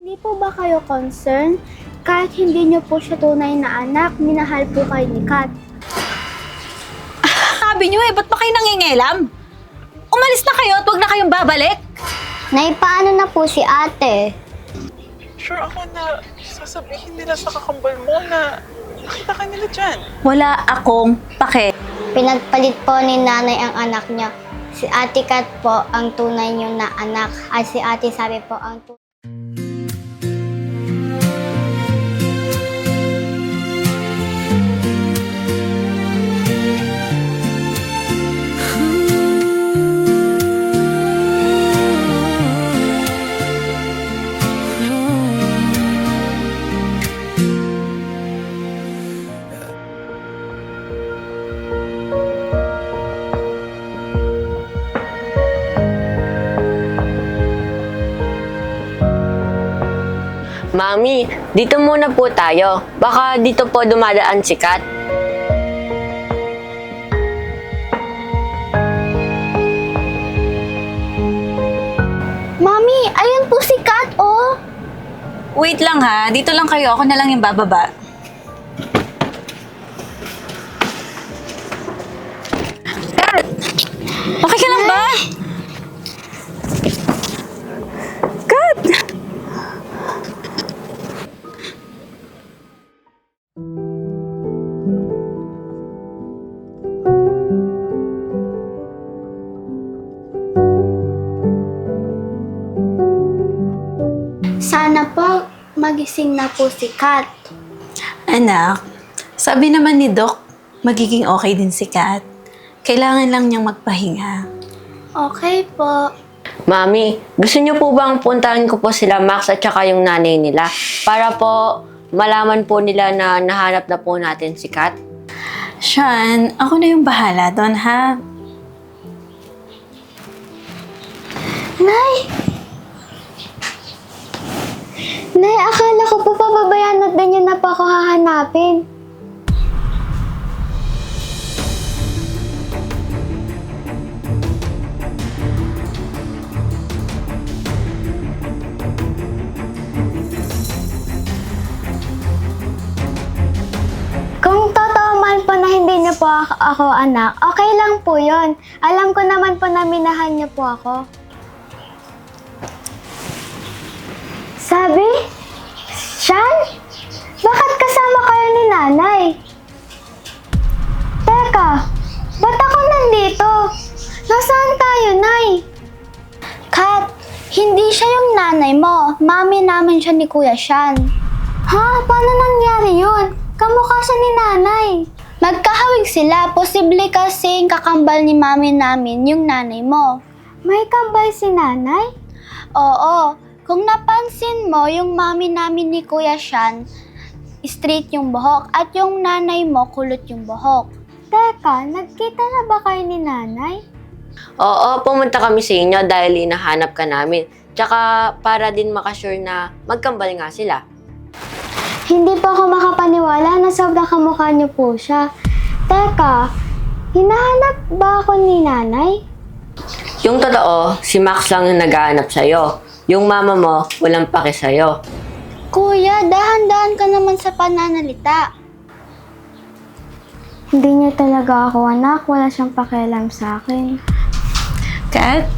Hindi po ba kayo concerned? Kahit hindi niyo po siya tunay na anak, minahal po kayo ni Kat. Sabi niyo ba't ba kayo nangingialam? Umalis na kayo at huwag na kayong babalik. Nay, paano na po si ate? Sure ako na sasabihin nila sa kakambal mo na nakita ka nila dyan. Wala akong pake. Pinagpalit po ni nanay ang anak niya. Si ate Kat po ang tunay niyo na anak at si ate sabi po ang tunay. Mami, dito muna po tayo. Baka dito po dumadaan si Kat. Mami, ayun po si Kat, oh! Wait lang ha, dito lang kayo. Ako na lang yung bababa. Kat! Okay ka lang ba? Kat! Sana po magising na po si Kat. Anak, sabi naman ni Doc, magiging okay din si Kat. Kailangan lang niyang magpahinga. Okay po. Mami, gusto niyo po bang puntahan ko po sila Max at saka yung nanay nila? Para po malaman po nila na nahanap na po natin si Kat? Sean, ako na yung bahala doon ha. Nay! Nay, akala ko po pababayaan at din yun na po ako hahanapin. Kung totoo man po na hindi niyo po ako anak, okay lang po yun. Alam ko naman po na minahan niyo po ako. Sabi? Sean? Bakit kasama kayo ni nanay? Teka, ba't ako nandito? Nasaan tayo, nay? Kat, hindi siya yung nanay mo. Mami namin siya ni Kuya Sean. Ha? Paano nangyari yun? Kamukha siya ni nanay. Magkahawig sila. Posible kasing kakambal ni mami namin yung nanay mo. May kambal si nanay? Oo. Kung napansin mo, yung mami namin ni Kuya Sean, straight yung buhok at yung nanay mo, kulot yung buhok. Teka, nagkita na ba kayo ni nanay? Oo, pumunta kami sa inyo dahil hinahanap ka namin. Tsaka para din makasure na magkambal nga sila. Hindi pa ako makapaniwala na sobrang kamukha niyo po siya. Teka, hinahanap ba ako ni nanay? Yung totoo, si Max lang yung naghahanap sa'yo. Yung mama mo, walang pake sa'yo. Kuya, dahan-dahan ka naman sa pananalita. Hindi niya talaga ako anak. Wala siyang pakialam sa akin. Kat,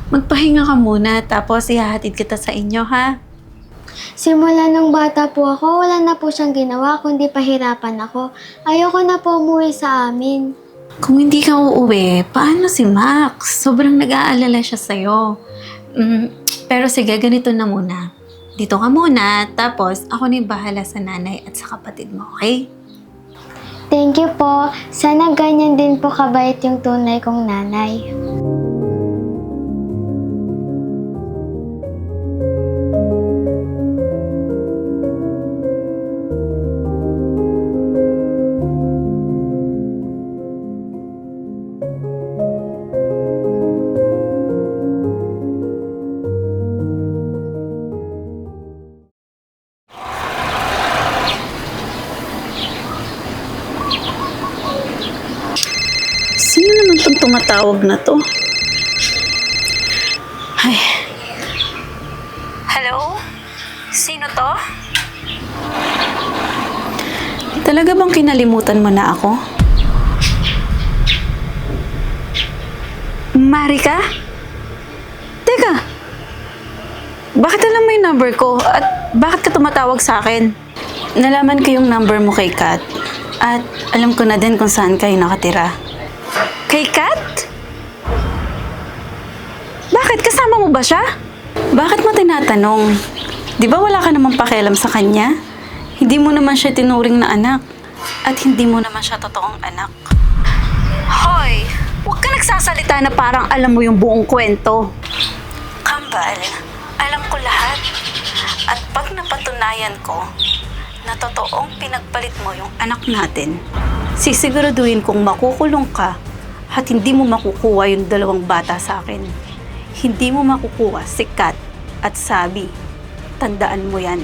magpahinga ka muna tapos ihahatid kita sa inyo ha. Simula nung bata po ako, wala na po siyang ginawa kundi pahirapan ako. Ayoko na po umuwi sa amin. Kung hindi ka uuwi, paano si Max? Sobrang nag-aalala siya sa'yo. Pero sige, ganito na muna. Dito ka muna, tapos ako na yung bahala sa nanay at sa kapatid mo, okay? Thank you po. Sana ganyan din po kabait yung tunay kong nanay. Sino naman itong tumatawag na to? Ay. Hello? Sino to? Talaga bang kinalimutan mo na ako? Marika? Teka, bakit alam mo yung number ko? At bakit ka tumatawag sa akin? Nalaman ko yung number mo kay Kat. At alam ko na din kung saan kayo nakatira. Kay Kat? Bakit? Kasama mo ba siya? Bakit mo tinatanong? Di ba wala ka namang pakialam sa kanya? Hindi mo naman siya tinuring na anak. At hindi mo naman siya totoong anak. Hoy! Huwag ka nagsasalita na parang alam mo yung buong kwento. Kambal, alam ko lahat. At pag napatunayan ko na totoong pinagpalit mo yung anak natin, sisiguraduhin kong makukulong ka at hindi mo makukuha yung 2 bata sa akin. Hindi mo makukuha si Kat at Sabi. Tandaan mo yan.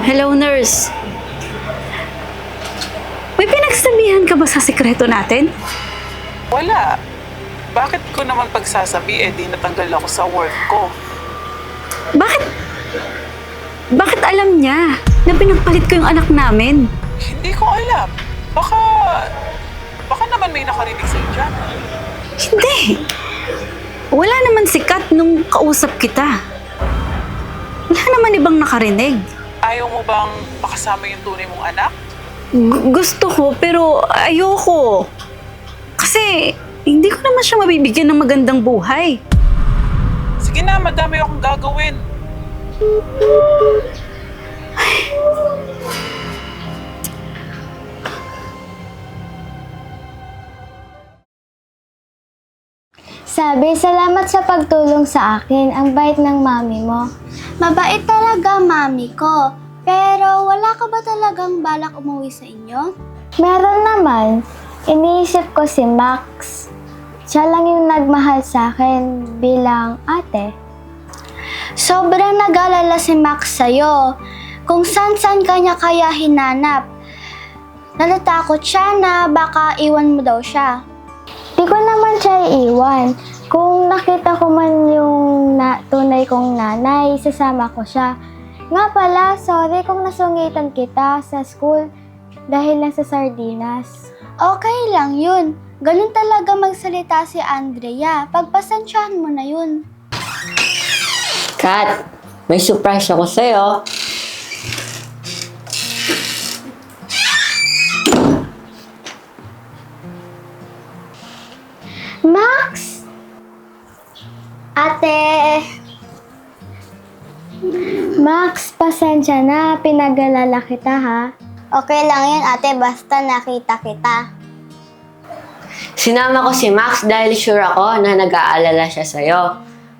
Hello, nurse. May pinagsabihan ka ba sa sikreto natin? Wala. Bakit ko naman pagsasabi, di natanggal ako sa work ko? Bakit? Bakit alam niya na pinagpalit ko yung anak namin? Hindi ko alam. Baka naman may nakarinig sa'yo dyan. Hindi. Wala naman si Kat nung kausap kita. Wala naman ibang nakarinig. Ayaw mo bang makasama yung tunay mong anak? Gusto ko, pero ayoko. Kasi hindi ko naman siya mabibigyan ng magandang buhay. Sige na, madami akong gagawin. Sabi, salamat sa pagtulong sa akin. Ang bait ng mami mo. Mabait talaga mami ko. Pero wala ka ba talagang balak umuwi sa inyo? Meron naman. Iniisip ko si Max. Siya lang yung nagmahal sa akin bilang ate. Sobrang nag-alala si Max sa'yo. Kung saan-saan ka niya kaya hinanap. Natatakot siya na baka iwan mo daw siya. Di ko naman siya iiwan. Kung nakita ko man yung tunay kong nanay, sasama ko siya. Nga pala, sorry kung nasungitan kita sa school dahil lang sa sardinas. Okay lang yun. Ganun talaga magsalita si Andrea. Pagpasensyahan mo na yun. Kat, may surprise ako sa'yo. Max! Ate! Max, pasensya na. Pinag-alala kita, ha? Okay lang yun, ate. Basta nakita kita. Sinama ko si Max dahil sure ako na nag-aalala siya sa'yo.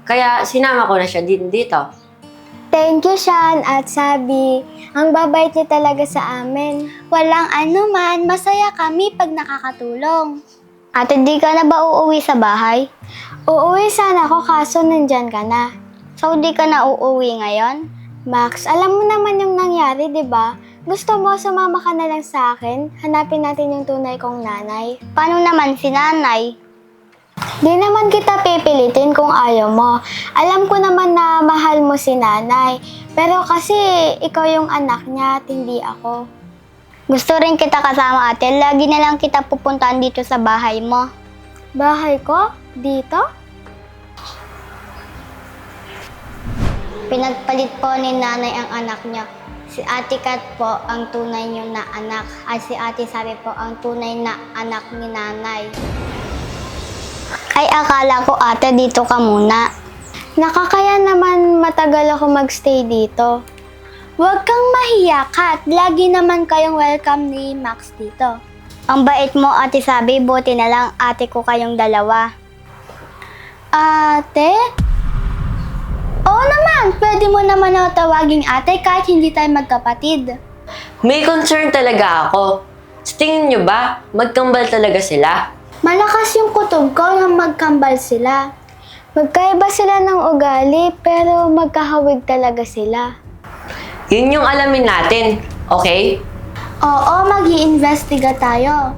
Kaya sinama ko na siya din dito. Thank you, Sean at Sabi. Ang babait niyo talaga sa amin. Walang anuman. Masaya kami pag nakakatulong. Ate, di ka na ba uuwi sa bahay? Uuwi sana ako kaso nandyan ka na. So, di ka na uuwi ngayon? Max, alam mo naman yung nangyari, di ba? Gusto mo, sumama ka na lang sa akin? Hanapin natin yung tunay kong nanay. Paano naman si nanay? Di naman kita pipilitin kung ayaw mo. Alam ko naman na mahal mo si nanay. Pero kasi ikaw yung anak niya at hindi ako. Gusto rin kita kasama, ate. Lagi na lang kita pupuntahan dito sa bahay mo. Bahay ko? Dito? Pinagpalit po ni nanay ang anak niya. Si Ate Kat po ang tunay niyo na anak. At si Ate Sabi po ang tunay na anak ni nanay. Ay, akala ko ate dito ka muna. Nakakaya naman matagal ako magstay dito. Huwag kang mahiya, Kat. Lagi naman kayong welcome ni Max dito. Ang bait mo, Ate Sabi. Buti na lang ate ko kayong dalawa. Ate? Oo naman. Pwede mo naman ako tawaging ate kahit hindi tayo magkapatid. May concern talaga ako. Sa tingin nyo ba, magkambal talaga sila? Malakas yung kutob ko na magkambal sila. Magkaiba sila ng ugali, pero magkahawig talaga sila. Yun yung alamin natin, okay? Oo, mag-iimbestiga tayo.